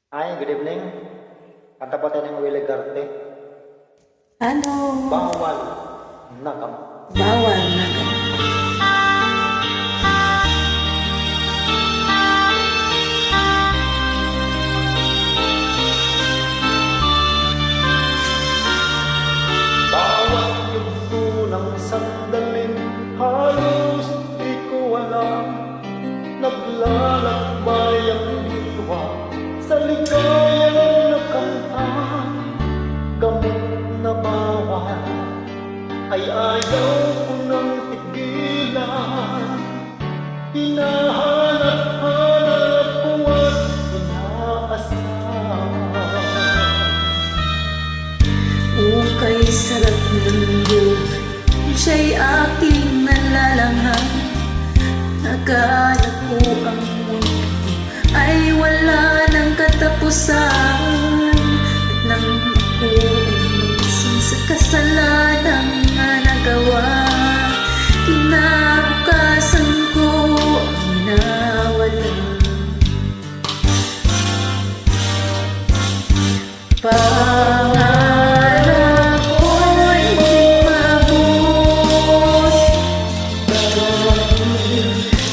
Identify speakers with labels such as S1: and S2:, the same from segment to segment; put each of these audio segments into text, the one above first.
S1: Hi, good evening. Kanta po tayo ng Willie Garte.
S2: Ano?
S1: Bawal na kam.
S2: Bawal na gamot.
S1: Bawat yugto ng sandaling halos di ko alam. Naglalakbay ang diwa sa ligayang nakamtan. Gamot na bawal ay ayaw ko nang tigilan. Hinahanap-hanap ko at inaasahan.
S2: Ukay sarap ng buhay, siya'y aking nalalanghap. Nakala ko ang mundo ay wala ng katapusan. At nang ako ay minsan sa kasalanang nga nagawa, kinabukasan ko ang nawala. Pangarap ko'y di maabot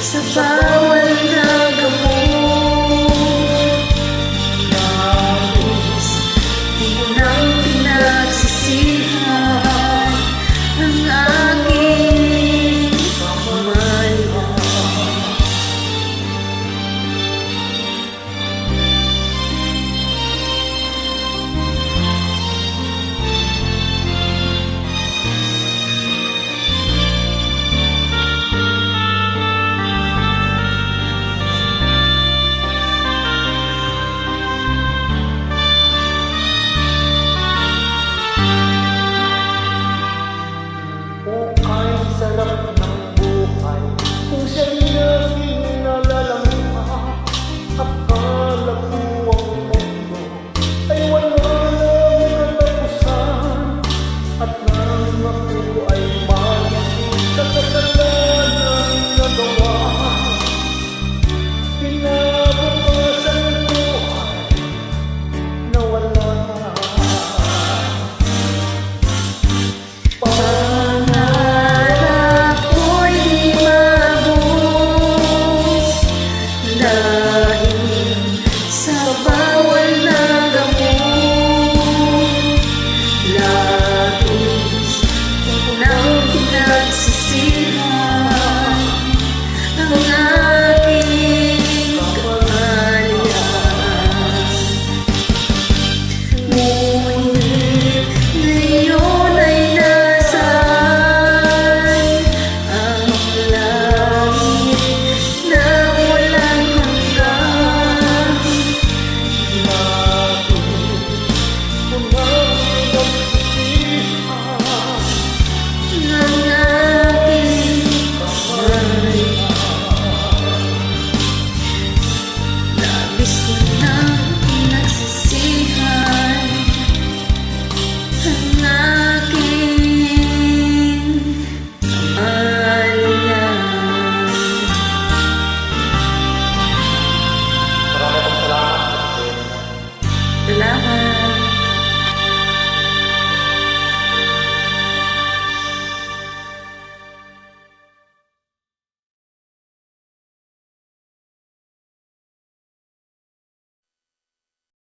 S2: sa bawal na gamot. Nais ko nang pinagsisihan ang aking mali.
S1: Ukay sarap ng buhay kung siya'y naging nalalamha.